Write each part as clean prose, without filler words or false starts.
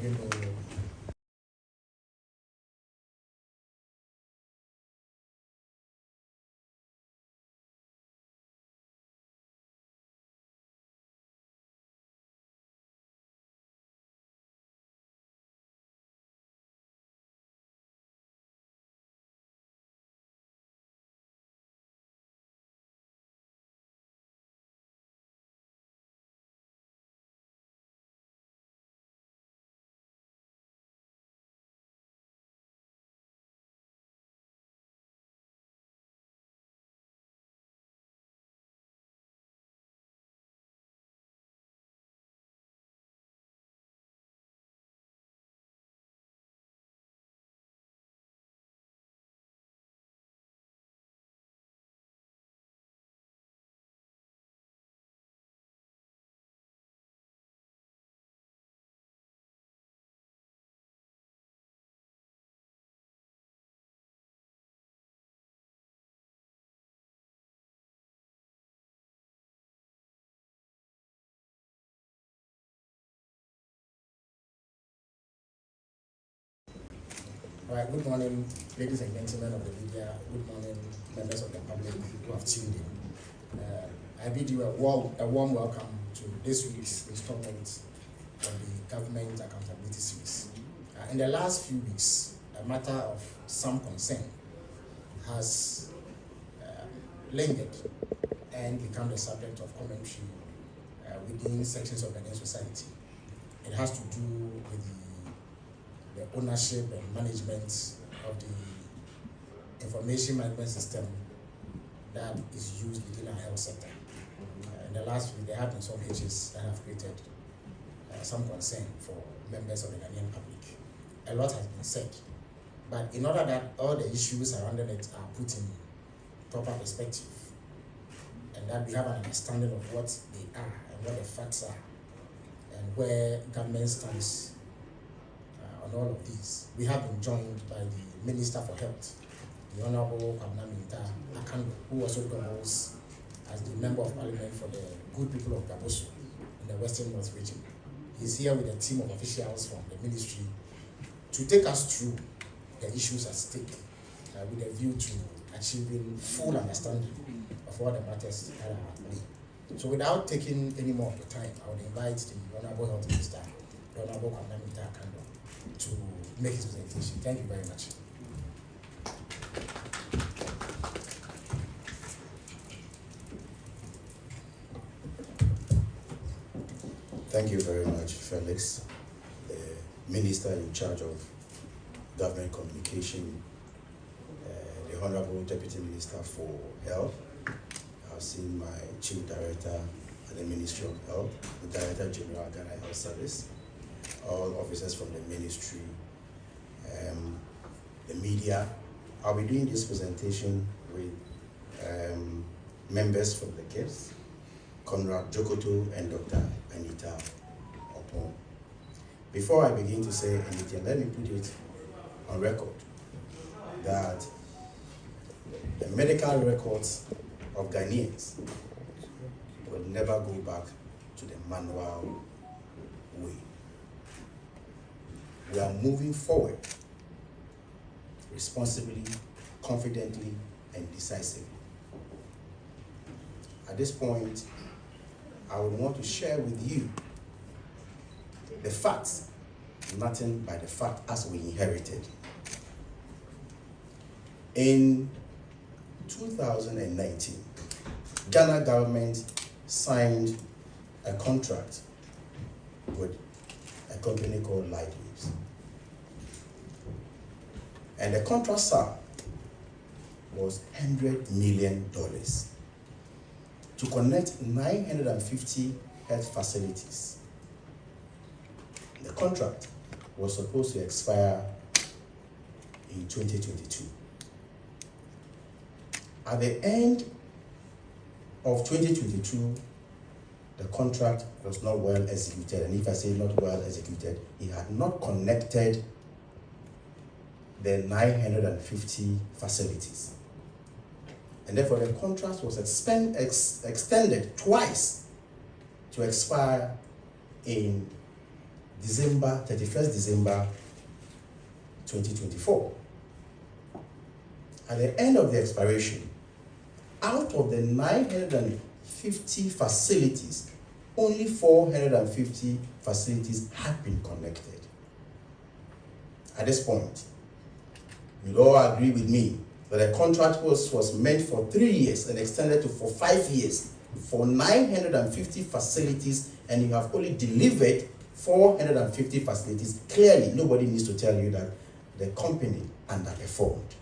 you know. All right, good morning, ladies and gentlemen of the media. Good morning, members of the public who have tuned in. I bid you a warm welcome to this week's installment of the Government Accountability Series. In the last few weeks, a matter of some concern has lingered and become the subject of commentary within sections of the Ghanaian society. It has to do with the ownership and management of the information management system that is used within our health sector. In the last week, there have been some hitches that have created some concern for members of the Ghanaian public. A lot has been said, but in order that all the issues surrounding it are put in proper perspective, and that we have an understanding of what they are and what the facts are, and where government stands on all of these, we have been joined by the Minister for Health, the Honorable Kwabena Akando, who also doubles as the Member of Parliament for the good people of Gaboso in the Western North region. He's here with a team of officials from the ministry to take us through the issues at stake with a view to achieving full understanding of all the matters that are at play. So without taking any more of the time, I would invite the Honorable Health Minister, the Honorable Kwabena Akando, to make his presentation. Thank you very much. Thank you very much, Felix, the Minister in charge of Government Communication, the Honorable Deputy Minister for Health. I've seen my Chief Director at the Ministry of Health, the Director General of Ghana Health Service, all officers from the ministry, the media. I'll be doing this presentation with members from the GIFs, Conrad Jokoto and Dr. Anita Opon. Before I begin to say anything, let me put it on record that the medical records of Ghanaians will never go back to the manual way. We are moving forward responsibly, confidently, and decisively. At this point, I would want to share with you the facts, nothing but the fact as we inherited. In 2019, Ghana government signed a contract with a company called Lhims. And the contract sum was $100 million to connect 950 health facilities. The contract was supposed to expire in 2022. At the end of 2022, the contract was not well executed. And if I say not well executed, it had not connected the 950 facilities. And therefore the contract was extended twice to expire in 31st December 2024. At the end of the expiration, out of the 950 facilities, only 450 facilities had been connected. At this point, you'll all agree with me that the contract was meant for 3 years and extended for 5 years for 950 facilities, and you have only delivered 450 facilities. Clearly, nobody needs to tell you that the company underperformed.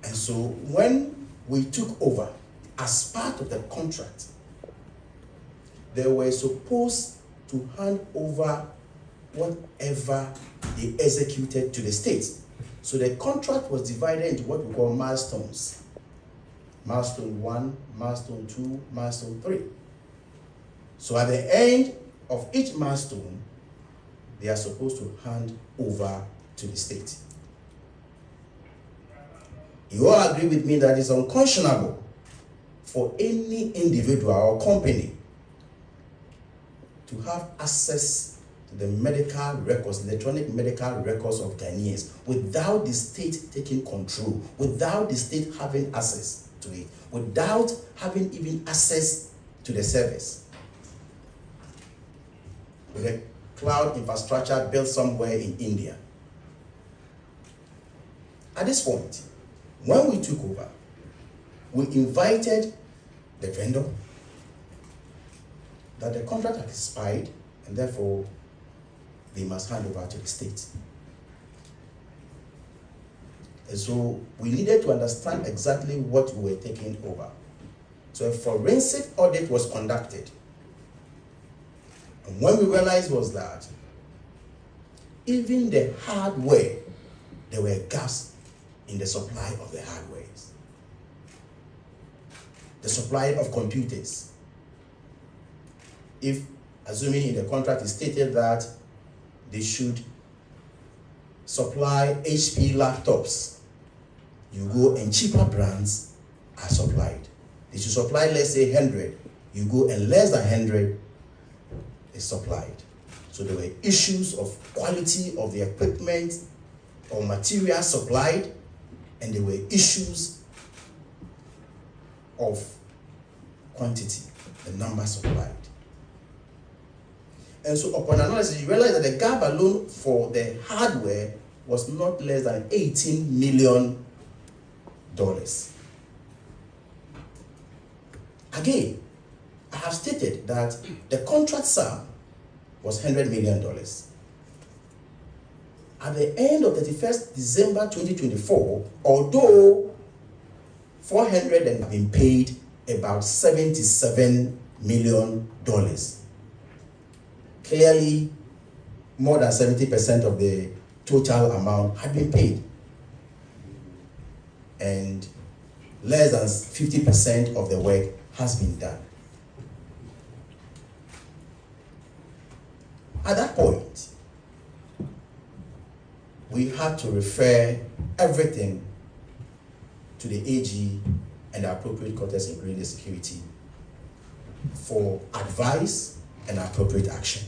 And so when we took over, as part of the contract, they were supposed to hand over whatever they executed to the state. So the contract was divided into what we call milestones. Milestone 1, milestone 2, milestone 3. So at the end of each milestone, they are supposed to hand over to the state. You all agree with me that it's unconscionable for any individual or company to have access to the medical records, electronic medical records of Ghanaians without the state taking control, without the state having access to it, without having even access to the service. With a cloud infrastructure built somewhere in India. At this point, when we took over, we invited the vendor that the contract had expired and therefore they must hand over to the state. And so we needed to understand exactly what we were taking over. So a forensic audit was conducted. And what we realized was that even the hardware, there were gaps in the supply of the hardware. The supply of computers. If, assuming in the contract is stated that they should supply HP laptops, you go and cheaper brands are supplied. They should supply, let's say 100, you go and less than 100 is supplied. So there were issues of quality of the equipment or material supplied, and there were issues of quantity, the number supplied. And so upon analysis, you realize that the gap alone for the hardware was not less than $18 million. Again, I have stated that the contract sum was $100 million. At the end of 31st December 2024, although 400 had been paid, about $77 million. Clearly, more than 70% of the total amount had been paid. And less than 50% of the work has been done. At that point, we had to refer everything to the AG and the appropriate quarters, including the security, for advice and appropriate action.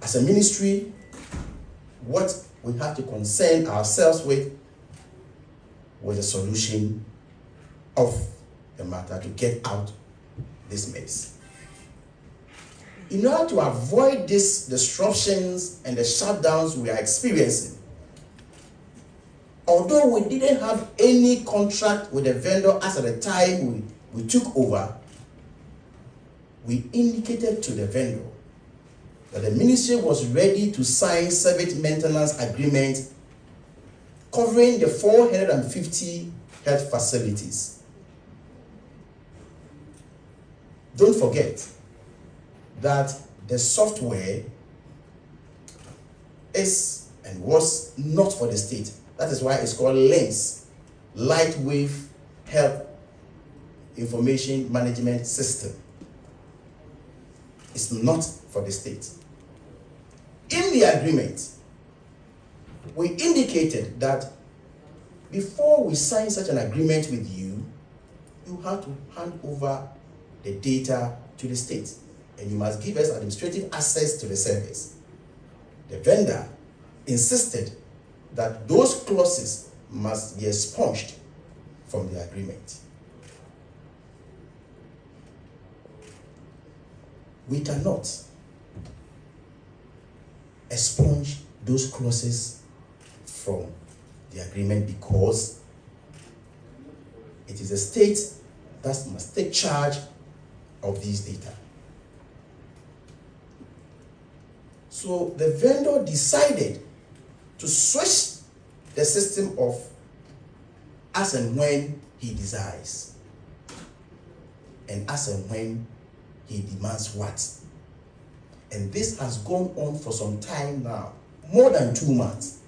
As a ministry, what we had to concern ourselves with was the solution of the matter to get out this mess. In order to avoid these disruptions and the shutdowns we are experiencing, although we didn't have any contract with the vendor as at the time we took over, we indicated to the vendor that the ministry was ready to sign service maintenance agreement covering the 450 health facilities. Don't forget that the software is and was not for the state. That is why it's called Lhims, Lightwave Health Information Management System. It's not for the state. In the agreement, we indicated that before we sign such an agreement with you, you have to hand over the data to the state, and you must give us administrative access to the service. The vendor insisted that those clauses must be expunged from the agreement. We cannot expunge those clauses from the agreement because it is the state that must take charge of these data. So the vendor decided to switch the system of as and when he desires and as and when he demands what. And this has gone on for some time now, more than 2 months.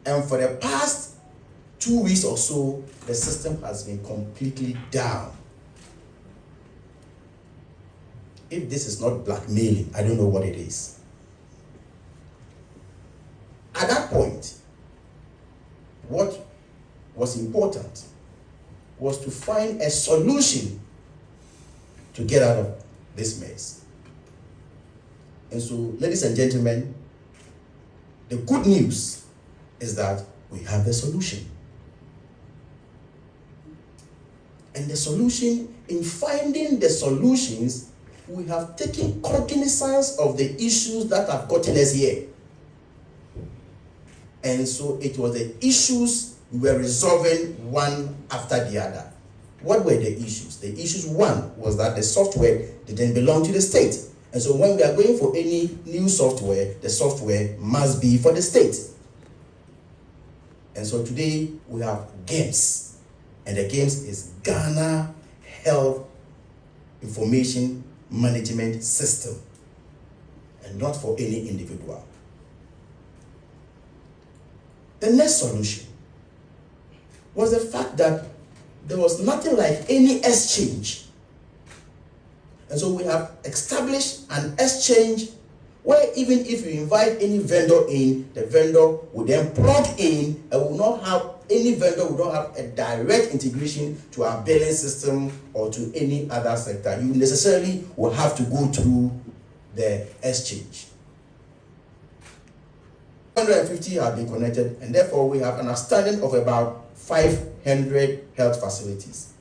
And for the past 2 weeks or so, the system has been completely down. If this is not blackmailing, I don't know what it is. At that point, what was important was to find a solution to get out of this mess. And so, ladies and gentlemen, the good news is that we have the solution. And the solution, in finding the solutions, we have taken cognizance of the issues that have gotten us here. And so it was the issues we were resolving one after the other. What were the issues? The issues, one, was that the software didn't belong to the state. And so when we are going for any new software, the software must be for the state. And so today we have Lhims. And the Lhims is Ghana Health Information Management System, and not for any individual. The next solution was the fact that there was nothing like any exchange. And so we have established an exchange where even if you invite any vendor in, the vendor will then plug in and will not have any vendor will not have a direct integration to our billing system or to any other sector. You necessarily will have to go through the exchange. 150 have been connected, and therefore we have an outstanding of about 500 health facilities.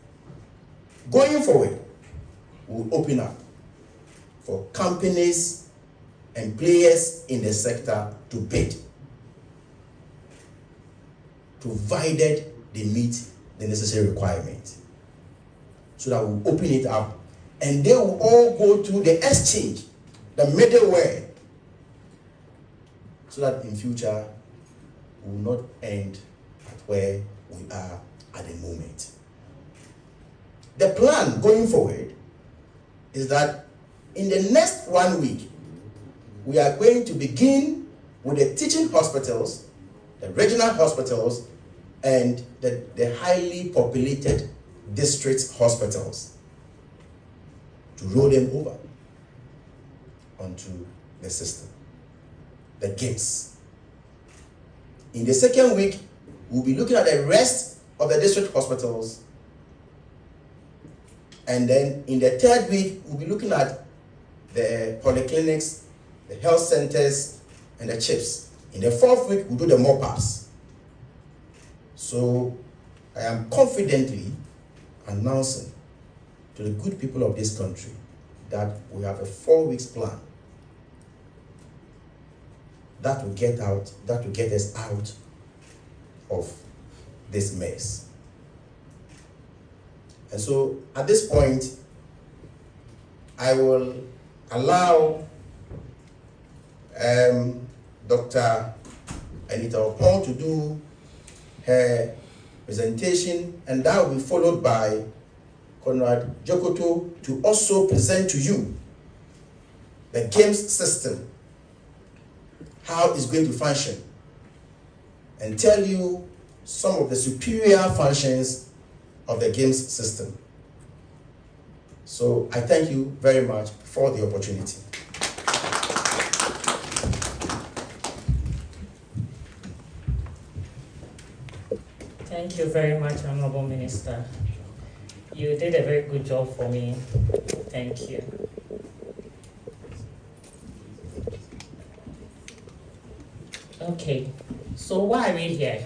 Going forward, we'll open up for companies and players in the sector to bid, provided they meet the necessary requirements. So that we'll open it up and they will all go through the exchange, the middleware, so that in future we will not end at where we are at the moment. The plan going forward is that in the next 1 week, we are going to begin with the teaching hospitals, the regional hospitals, and the highly populated district hospitals to roll them over onto the system, the Lhims. In the second week, we'll be looking at the rest of the district hospitals, and then in the third week, we'll be looking at the polyclinics, the health centers, and the CHIPs. In the fourth week, we'll do the MOPAs. So I am confidently announcing to the good people of this country that we have a 4 weeks plan that will get us out of this mess. And so at this point, I will allow Dr. Anita Opon to do her presentation, and that will be followed by Conrad Jokoto to also present to you the Lhims system, how it's going to function, and tell you some of the superior functions of the Lhims system. So I thank you very much for the opportunity. Thank you very much, Honorable Minister. You did a very good job for me. Thank you. Okay, so why are we here?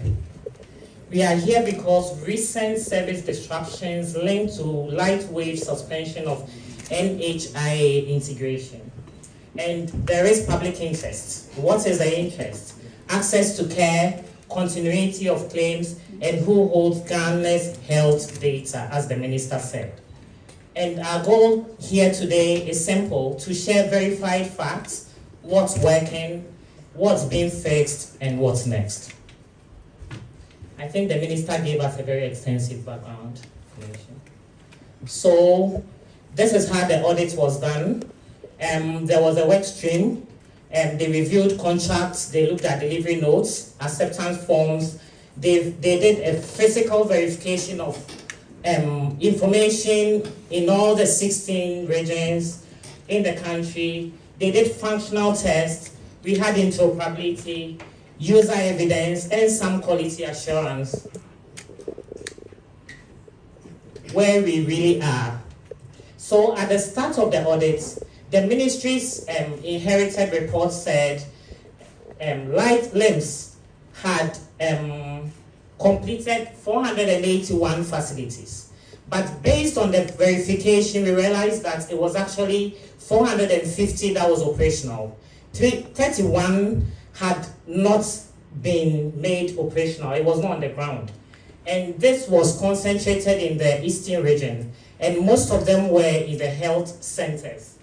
We are here because recent service disruptions linked to lightweight suspension of NHIA integration. And there is public interest. What is the interest? Access to care, continuity of claims, and who holds Ghana's health data, as the minister said. And our goal here today is simple: to share verified facts, what's working, what's being fixed, and what's next. I think the minister gave us a very extensive background information. So this is how the audit was done. There was a work stream. They reviewed contracts, they looked at delivery notes, acceptance forms. They did a physical verification of information in all the 16 regions in the country. They did functional tests. We had interoperability, user evidence, and some quality assurance. Where we really are. So at the start of the audit, the ministry's inherited report said Lhims had completed 481 facilities. But based on the verification, we realized that it was actually 450 that was operational. 31 had not been made operational. It was not on the ground. And this was concentrated in the eastern region, and most of them were in the health centers.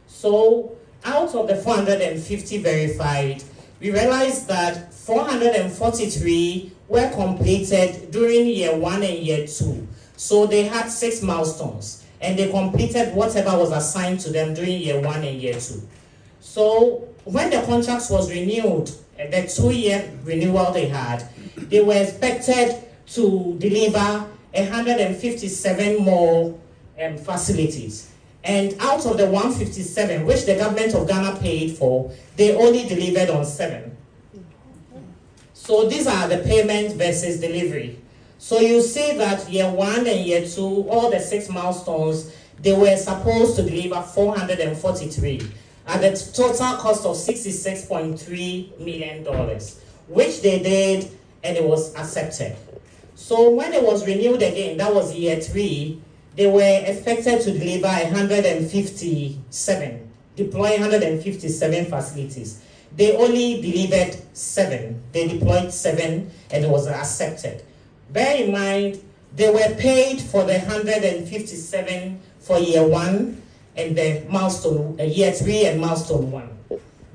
So out of the 450 verified, we realized that 443 were completed during year 1 and year 2. So they had 6 milestones, and they completed whatever was assigned to them during year 1 and year 2. So when the contract was renewed, the 2-year renewal they had, they were expected to deliver 157 more facilities. And out of the 157, which the government of Ghana paid for, they only delivered on 7. So these are the payment versus delivery. So you see that year 1 and year 2, all the 6 milestones, they were supposed to deliver 443 at the total cost of $66.3 million, which they did, and it was accepted. So when it was renewed again, that was year 3, they were expected to deliver deploy 157 facilities. They only delivered 7. They deployed 7, and it was accepted. Bear in mind, they were paid for the 157 for year 1 and the milestone, year 3 and milestone 1.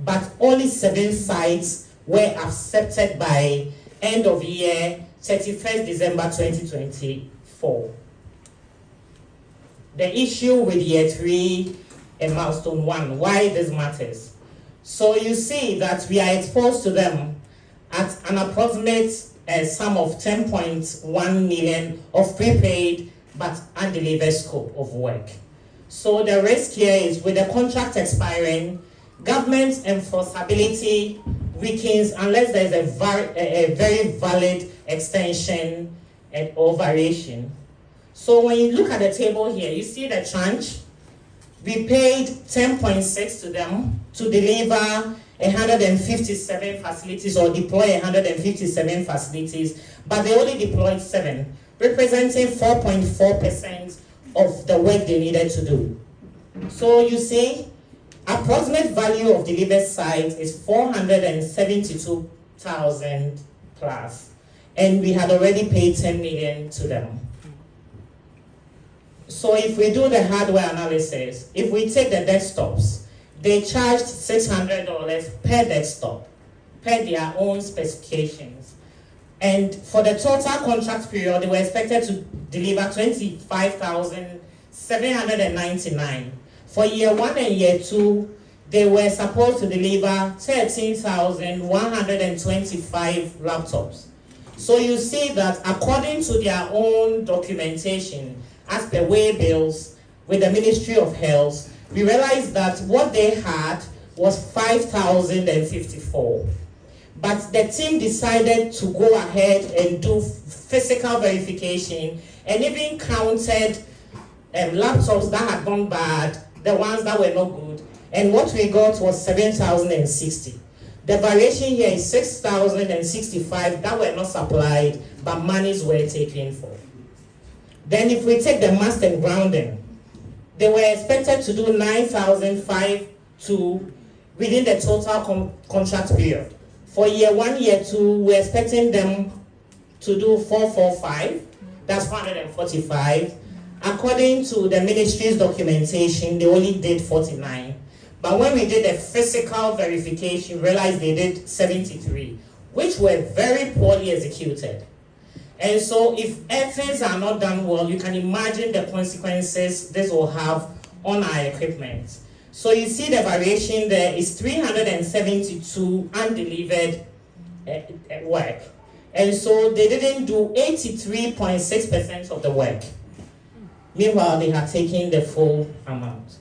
But only 7 sites were accepted by end of year 31st December 2024. The issue with year 3 and milestone 1, why this matters. So you see that we are exposed to them at an approximate sum of 10.1 million of prepaid but undelivered scope of work. So the risk here is, with the contract expiring, government enforceability weakens unless there is a very valid extension or variation. So when you look at the table here, you see the tranche. We paid 10.6 to them to deliver 157 facilities or deploy 157 facilities, but they only deployed 7, representing 4.4% of the work they needed to do. So you see, approximate value of delivered sites is 472,000 plus, and we had already paid 10 million to them. So if we do the hardware analysis, if we take the desktops, they charged $600 per desktop, per their own specifications. And for the total contract period, they were expected to deliver 25,799. For year 1 and year 2, they were supposed to deliver 13,125 laptops. So you see that according to their own documentation, as per way bills with the Ministry of Health, we realized that what they had was 5,054. But the team decided to go ahead and do physical verification and even counted laptops that had gone bad, the ones that were not good, and what we got was 7,060. The variation here is 6,065 that were not supplied, but monies were taken for. Then if we take the mast and grounding, they were expected to do 9,502 within the total contract period. For year 1, year 2, we're expecting them to do 445, that's 445. According to the ministry's documentation, they only did 49. But when we did the physical verification, we realized they did 73, which were very poorly executed. And so if things are not done well, you can imagine the consequences this will have on our equipment. So you see the variation there is 372 undelivered work. And so they didn't do 83.6% of the work. Meanwhile, they had taken the full amount.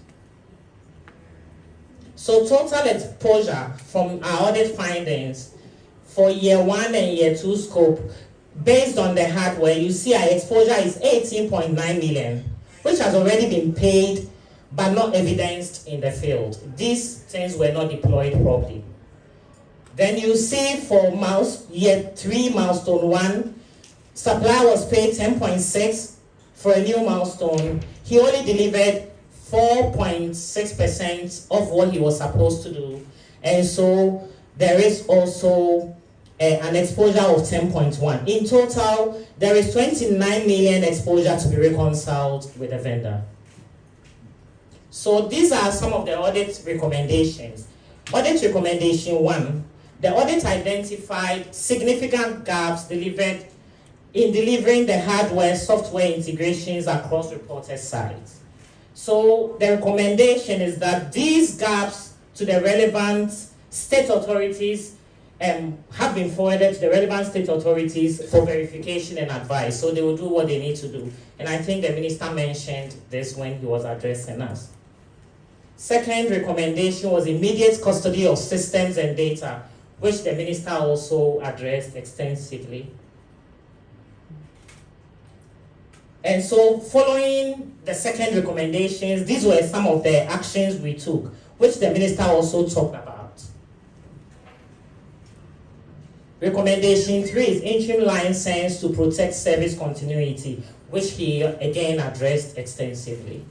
So total exposure from our audit findings for year 1 and year 2 scope, based on the hardware, you see our exposure is 18.9 million, which has already been paid but not evidenced in the field. These things were not deployed properly. Then you see for year 3 milestone 1, supplier was paid 10.6 for a new milestone. He only delivered 4.6% of what he was supposed to do. And so there is also an exposure of 10.1. In total, there is 29 million exposure to be reconciled with the vendor. So these are some of the audit recommendations. Audit recommendation 1, the audit identified significant gaps in delivering the hardware software integrations across reported sites. So the recommendation is that these gaps to the relevant state authorities have been forwarded to the relevant state authorities for verification and advice. So they will do what they need to do. And I think the minister mentioned this when he was addressing us. Second recommendation was immediate custody of systems and data, which the minister also addressed extensively. And so following the second recommendations, these were some of the actions we took, which the minister also talked about. Recommendation 3 is interim license to protect service continuity, which he again addressed extensively.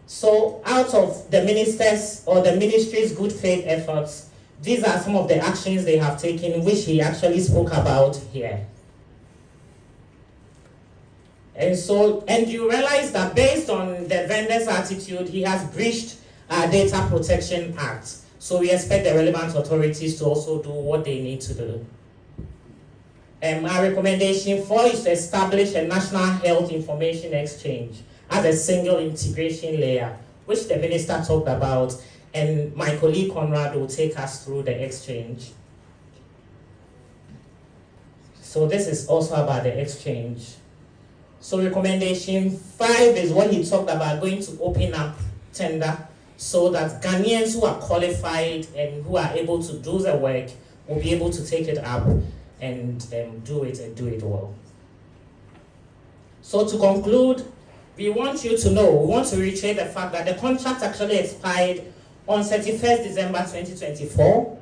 So out of the minister's or the ministry's good faith efforts, these are some of the actions they have taken, which he actually spoke about here. And you realize that based on the vendor's attitude, he has breached our Data Protection Act. So we expect the relevant authorities to also do what they need to do. Our recommendation 4 is to establish a National Health Information Exchange as a single integration layer, which the minister talked about, and my colleague Conrad will take us through the exchange. So this is also about the exchange. So recommendation 5 is what he talked about, going to open up tender so that Ghanaians who are qualified and who are able to do the work will be able to take it up and do it well. So to conclude, we want to reiterate the fact that the contract actually expired on 31st December 2024.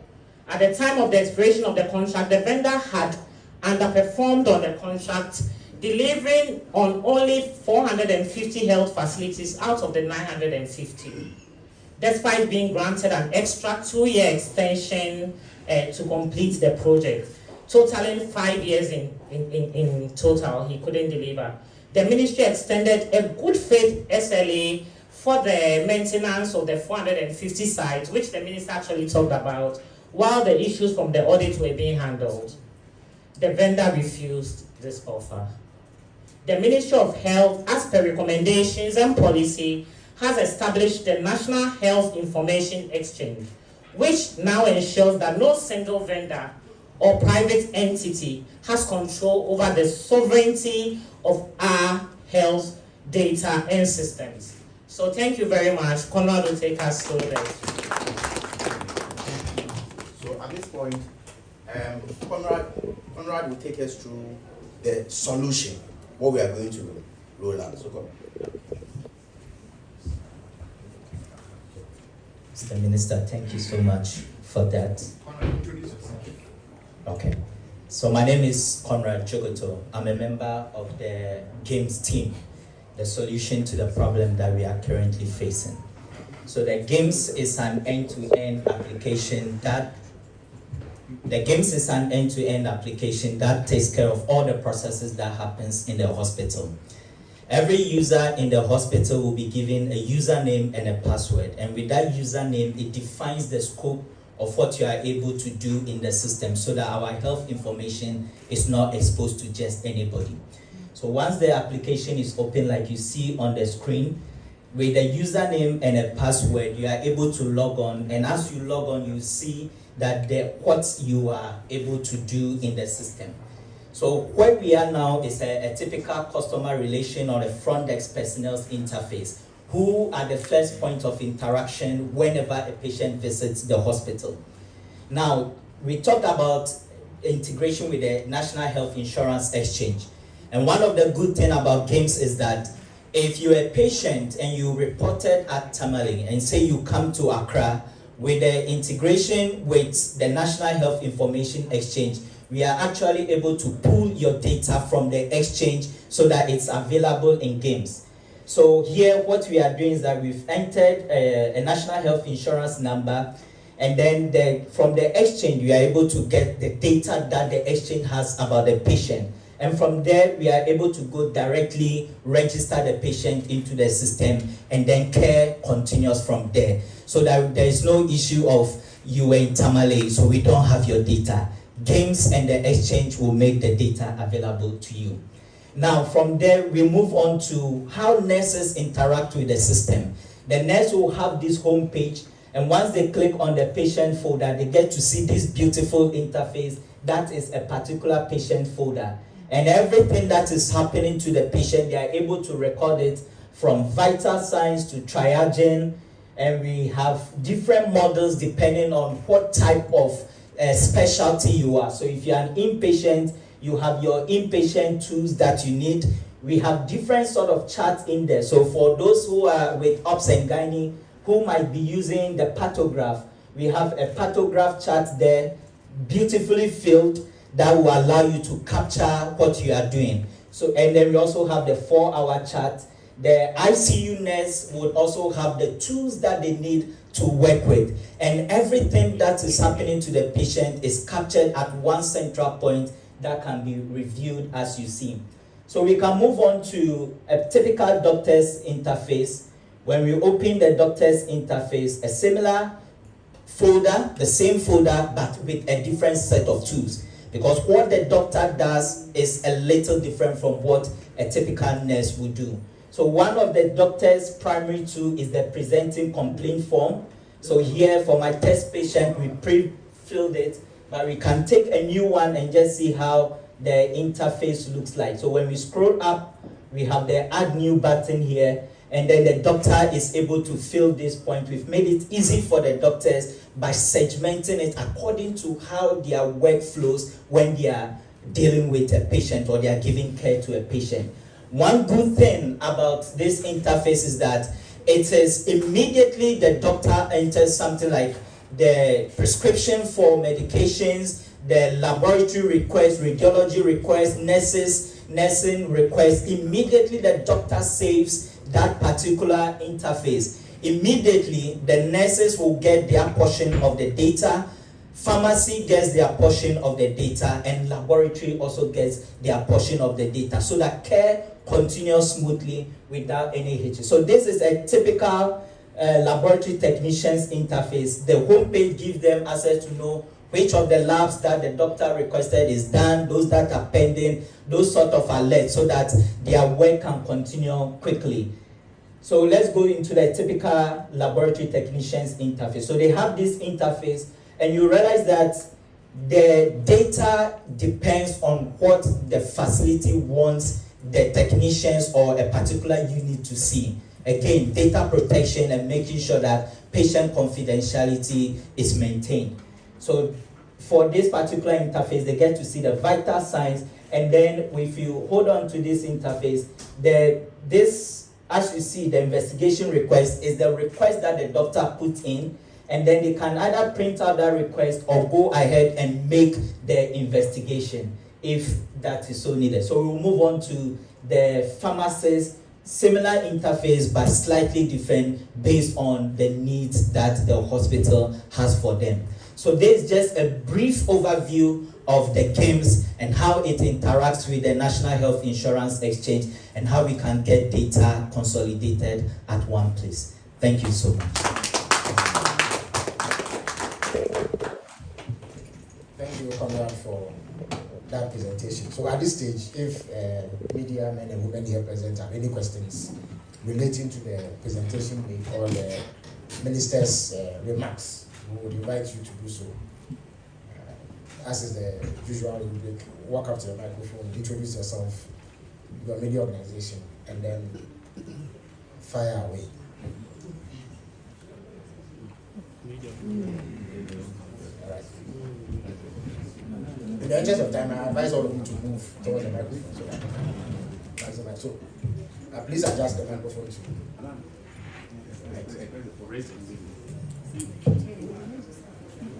At the time of the expiration of the contract, the vendor had underperformed on the contract, delivering on only 450 health facilities out of the 950, despite being granted an extra 2-year extension to complete the project, totaling 5 years in total. He couldn't deliver. The ministry extended a good faith SLA for the maintenance of the 450 sites, which the minister actually talked about, while the issues from the audit were being handled. The vendor refused this offer. The Ministry of Health, as per recommendations and policy, has established the National Health Information Exchange, which now ensures that no single vendor or private entity has control over the sovereignty of our health data and systems. So thank you very much. Conrad will take us through this. So at this point, Conrad will take us through the solution, what we are going to Roland. So come. Mr. Minister, thank you so much for that. Okay. So my name is Conrad Jogoto. I'm a member of the Lhims team, the solution to the problem that we are currently facing. So the Lhims is an end-to-end application that takes care of all the processes that happens in the hospital. Every user in the hospital will be given a username and a password, and with that username, it defines the scope of what you are able to do in the system so that our health information is not exposed to just anybody. So once the application is open, like you see on the screen, with a username and a password, you are able to log on, and as you log on, you see that what you are able to do in the system. So where we are now is a typical customer relation or a front desk personnel's interface, who are the first point of interaction whenever a patient visits the hospital. Now, we talked about integration with the National Health Insurance Exchange. And one of the good things about Lhims is that if you're a patient and you reported at Tamale and say you come to Accra, with the integration with the National Health Information Exchange, we are actually able to pull your data from the exchange so that it's available in Lhims. So here what we are doing is that we've entered a National Health Insurance number, and then from the exchange we are able to get the data that the exchange has about the patient. And from there, we are able to go directly register the patient into the system, and then care continues from there. So that there is no issue of you were in Tamale, so we don't have your data. Lhims and the exchange will make the data available to you. Now, from there, we move on to how nurses interact with the system. The nurse will have this home page, and once they click on the patient folder, they get to see this beautiful interface. That is a particular patient folder. And everything that is happening to the patient, they are able to record it, from vital signs to triaging. And we have different models depending on what type of specialty you are. So if you're an inpatient, you have your inpatient tools that you need. We have different sort of charts in there. So for those who are with obs and gynae, who might be using the pathograph, we have a pathograph chart there, beautifully filled, that will allow you to capture what you are doing. So, and then we also have the 4-hour chart. The ICU nurse would also have the tools that they need to work with. And everything that is happening to the patient is captured at one central point that can be reviewed as you see. So we can move on to a typical doctor's interface. When we open the doctor's interface, a similar folder, the same folder, but with a different set of tools. Because what the doctor does is a little different from what a typical nurse would do. So one of the doctor's primary tool is the presenting complaint form. So here for my test patient, we pre-filled it, but we can take a new one and just see how the interface looks like. So when we scroll up, we have the add new button here, and then the doctor is able to fill this point. We've made it easy for the doctors by segmenting it according to how their work flows when they are dealing with a patient or they are giving care to a patient. One good thing about this interface is that it is immediately the doctor enters something like the prescription for medications, the laboratory request, radiology request, nursing request. Immediately the doctor saves that particular interface. Immediately, the nurses will get their portion of the data, pharmacy gets their portion of the data, and laboratory also gets their portion of the data, so that care continues smoothly without any hitches. So this is a typical laboratory technician's interface. The homepage gives them access to know which of the labs that the doctor requested is done, those that are pending, those sort of alerts, so that their work can continue quickly. So let's go into the typical laboratory technician's interface. So they have this interface, and you realize that the data depends on what the facility wants the technicians or a particular unit to see. Again, data protection and making sure that patient confidentiality is maintained. So for this particular interface, they get to see the vital signs, and then if you hold on to this interface, this, as you see, the investigation request is the request that the doctor put in, and then they can either print out that request or go ahead and make the investigation if that is so needed. So we'll move on to the pharmacist, similar interface but slightly different based on the needs that the hospital has for them. So this is just a brief overview of the Lhims and how it interacts with the National Health Insurance Exchange and how we can get data consolidated at one place. Thank you so much. Thank you, Conrad, for that presentation. So at this stage, if media men and women here present have any questions relating to the presentation made or the minister's remarks, we would invite you to do so. As is the usual rubric, walk up to the microphone, introduce yourself, your media organization, and then fire away. All right. In the interest of time, I advise all of you to move towards the microphone so that so please adjust the microphone to.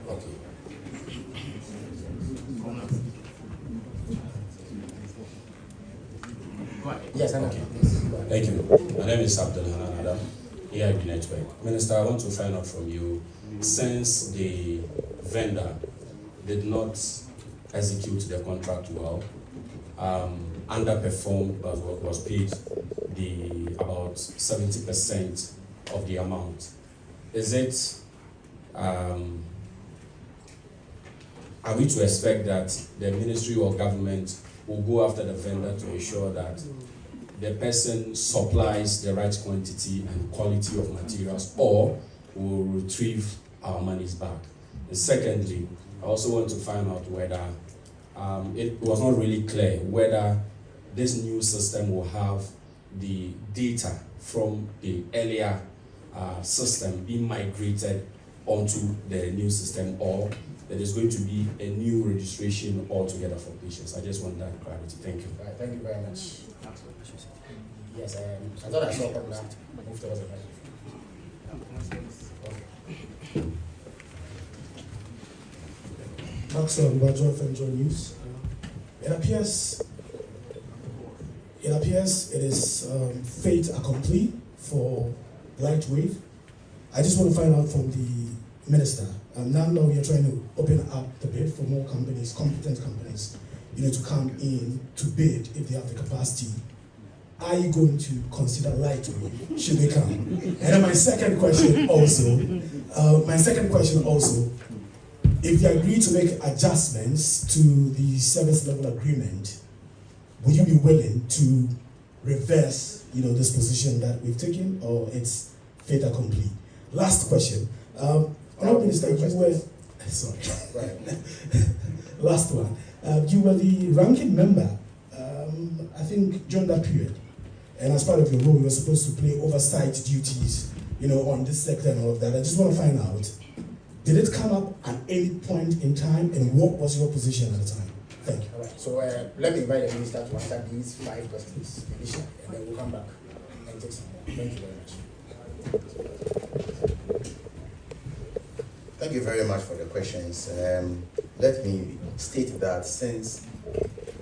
Okay. Yes, okay. Thank you. My name is Abdul Hanan Adam, AIB Network. Minister, I want to find out from you, since the vendor did not execute the contract well, underperformed, but was paid about 70% of the amount. Is it, are we to expect that the ministry or government will go after the vendor to ensure that the person supplies the right quantity and quality of materials, or will retrieve our monies back? And secondly, I also want to find out whether it was not really clear whether this new system will have the data from the earlier system being migrated onto the new system, or there is going to be a new registration altogether for patients. I just want that clarity. Thank you. Right, thank you very much. Yes, I thought I saw a couple move towards the microphone. Maxwell Bajo from Joy News. It appears it is fate accompli for Lightwave. I just want to find out from the minister. Now we are trying to open up the bid for more companies, competent companies, to come in to bid if they have the capacity. Are you going to consider Lightwave should they come? And then my second question also, if you agree to make adjustments to the service level agreement, would you be willing to reverse, this position that we've taken, or it's fait accompli? Last question. Honourable Minister, you were sorry. Last one. You were the ranking member, I think, during that period, and as part of your role, you were supposed to play oversight duties, on this sector and all of that. I just want to find out, did it come up at any point in time, and what was your position at the time? Thank you. All right. So let me invite the minister to answer these 5 questions initially, and then we'll come back and take some more. Thank you very much. Thank you very much for the questions. Let me state that since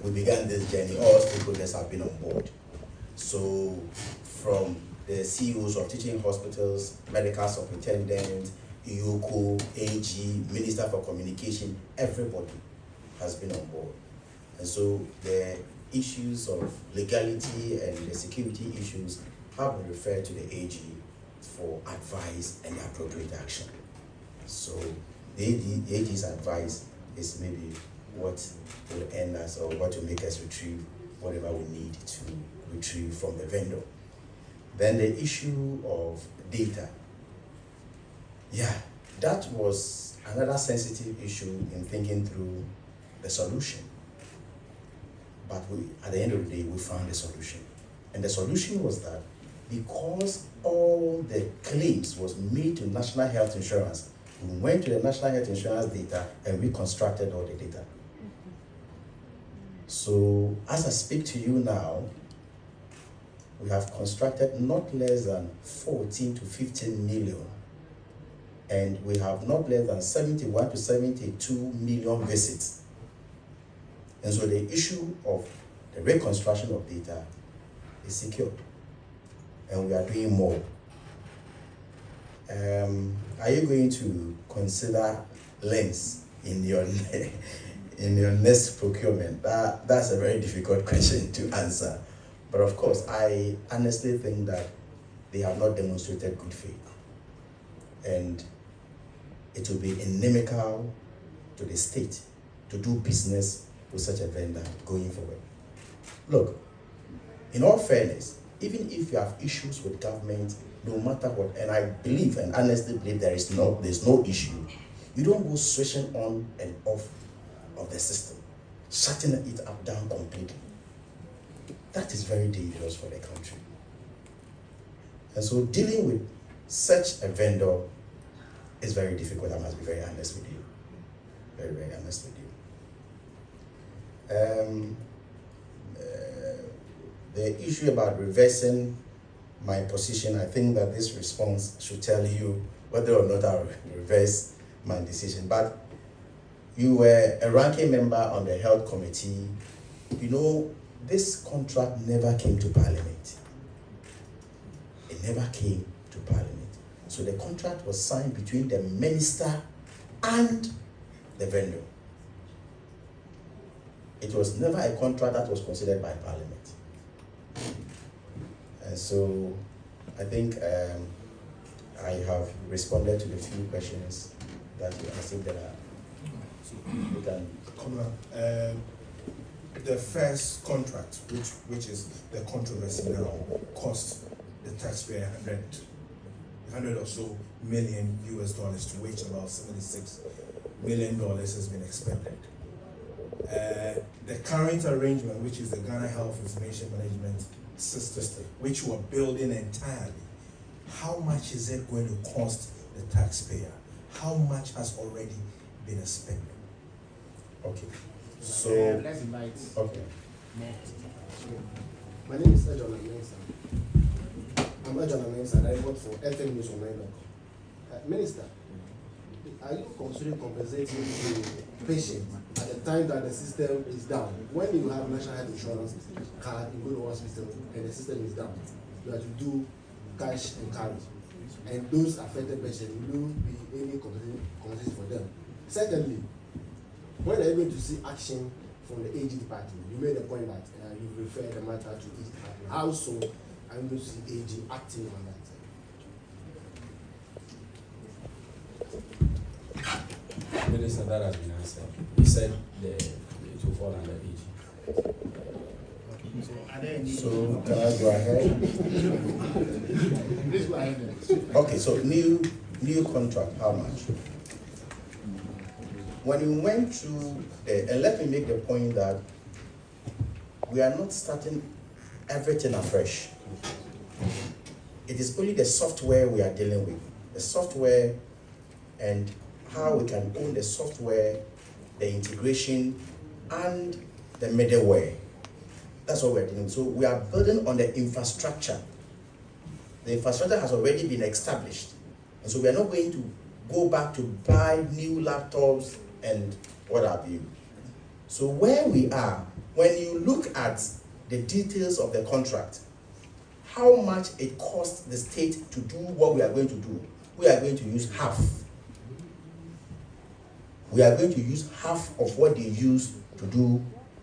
we began this journey, all stakeholders have been on board. So from the CEOs of teaching hospitals, medical superintendents, IOCO, AG, Minister for Communication, everybody has been on board. And so the issues of legality and the security issues have been referred to the AG for advice and the appropriate action. So the AG's advice is maybe what will end us, or what will make us retrieve whatever we need to retrieve from the vendor. Then the issue of data. Yeah, that was another sensitive issue in thinking through the solution. But at the end of the day, we found a solution. And the solution was that, because all the claims was made to National Health Insurance We went to the National Health Insurance data and reconstructed all the data. So as I speak to you now, we have constructed not less than 14 to 15 million, and we have not less than 71 to 72 million visits. And so the issue of the reconstruction of data is secured, and we are doing more. Are you going to consider Lhims in your in your next procurement? That's a very difficult question to answer. But of course, I honestly think that they have not demonstrated good faith, and it will be inimical to the state to do business with such a vendor going forward. Look, in all fairness, even if you have issues with government, no matter what, and I believe and honestly believe there's no issue, you don't go switching on and off of the system, shutting it up down completely. That is very dangerous for the country. And so dealing with such a vendor is very difficult. I must be very honest with you. Very, very honest with you. The issue about reversing my position, I think that this response should tell you whether or not I'll reverse my decision. But you were a ranking member on the health committee. You know, this contract never came to Parliament. It never came to Parliament. So the contract was signed between the minister and the vendor. It was never a contract that was considered by Parliament. And so I think I have responded to the few questions that you asked. If there are, you can. The first contract, which is the controversy now, cost the taxpayer $100 or so million US dollars, to which about $76 million has been expended. The current arrangement, which is the Ghana Health Information Management System, which we're building entirely, how much is it going to cost the taxpayer? How much has already been expended? Okay. So, let's invite. okay. My name is Ejon Amensa. I'm Ejon Amensa, and I work for FM News Online.com. Minister, are you considering compensating the patient at the time that the system is down? When you have national health insurance card, you go to hospital and the system is down, you have to do cash and carry. And those affected patients, will be any compensation for them? Secondly, when are you going to see action from the AG department? You made the point that you referred the matter to AG department. How soon are you going to see AG acting on that? Minister, that has been answered. He said it will fall under AG. So can I go ahead? Please go ahead. Okay, so new contract, how much? When we went through, and let me make the point that we are not starting everything afresh. It is only the software we are dealing with. The software and how we can own the software, the integration, and the middleware. That's what we're doing. So we are building on the infrastructure. The infrastructure has already been established. And so we are not going to go back to buy new laptops and what have you. So where we are, when you look at the details of the contract, how much it costs the state to do what we are going to do, we are going to use half. We are going to use half of what they use to do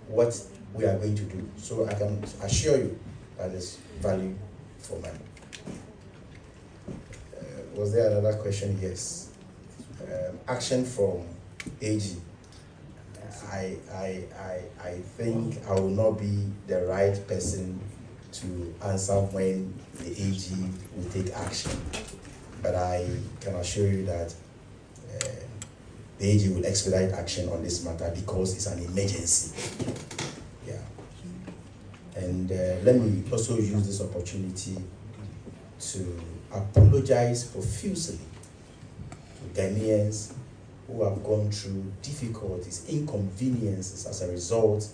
what we are going to do. So I can assure you that is value for money. Was there another question? Yes. Action from AG. I think I will not be the right person to answer when the AG will take action. But I can assure you that the AG will expedite action on this matter because it's an emergency. Yeah. And let me also use this opportunity to apologize profusely to Ghanaians who have gone through difficulties, inconveniences as a result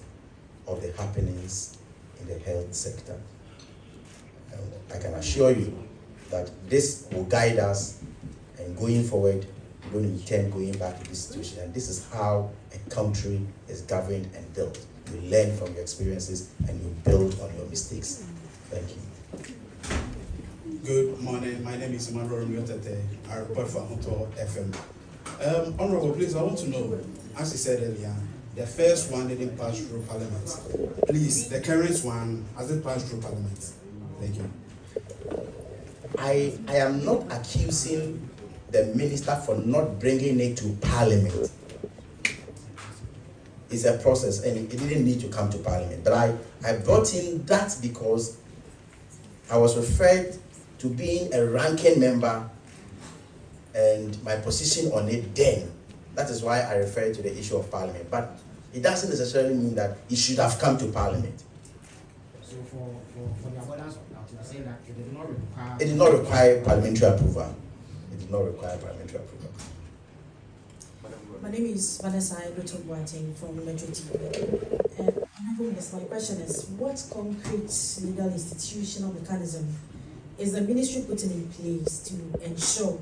of the happenings in the health sector. I can assure you that this will guide us, and going forward, we don't intend going back to this situation. And this is how a country is governed and built. You learn from your experiences and you build on your mistakes. Thank you. Good morning. My name is Emmanuel Romeo Tete. I report for Hoto FM. Honorable, please, I want to know, as you said earlier, the first one didn't pass through Parliament. Please, the current one, has it passed through Parliament? Thank you. I am not accusing the minister for not bringing it to Parliament. It's a process and it didn't need to come to Parliament. But I brought in that because I was referred to being a ranking member and my position on it then. That is why I referred to the issue of Parliament. But it doesn't necessarily mean that it should have come to Parliament. So for the avoidance of doubt, you are saying that it did not require... It did not require parliamentary approval. It did not require parliamentary approval. My name is Vanessa Iloton Boateng from Metro TV. My question is, what concrete legal institutional mechanism is the ministry putting in place to ensure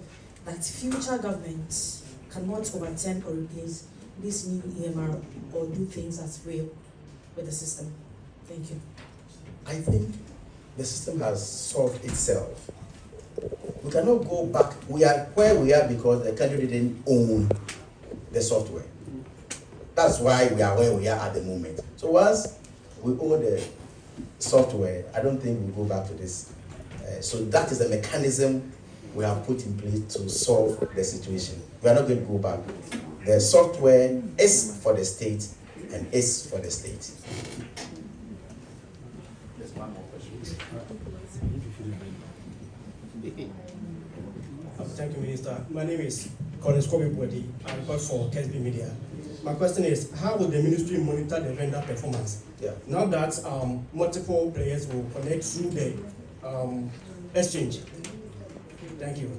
that future governments cannot overturn or replace this new EMR or do things as real with the system? Thank you. I think the system has solved itself. We cannot go back. We are where we are because the country didn't own the software. That's why we are where we are at the moment. So once we own the software, I don't think we'll go back to this. So that is the mechanism we have put in place to solve the situation. We are not going to go back. The software is for the state and is for the state. There's one more question. Thank you, Minister. My name is Collins Kobe Bodi. I report for KSB Media. My question is, how will the ministry monitor the vendor performance? Yeah. Now that multiple players will connect through the exchange. Thank you.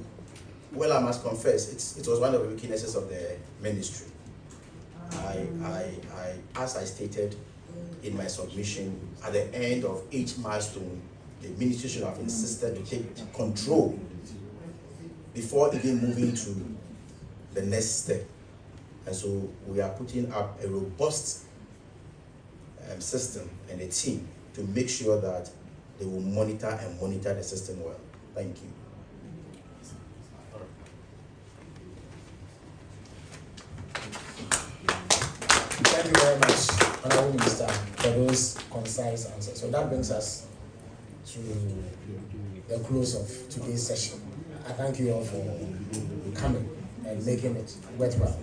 Well, I must confess, it was one of the weaknesses of the ministry. As I stated in my submission, at the end of each milestone, the ministry should have insisted to take control before even moving to the next step. And so we are putting up a robust system and a team to make sure that they will monitor the system well. Thank you. Thank you very much, Honorable Minister, for those concise answers. So that brings us to the close of today's session. I thank you all for coming and making it worthwhile.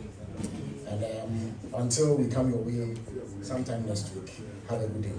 And until we come your way sometime next week, have a good day.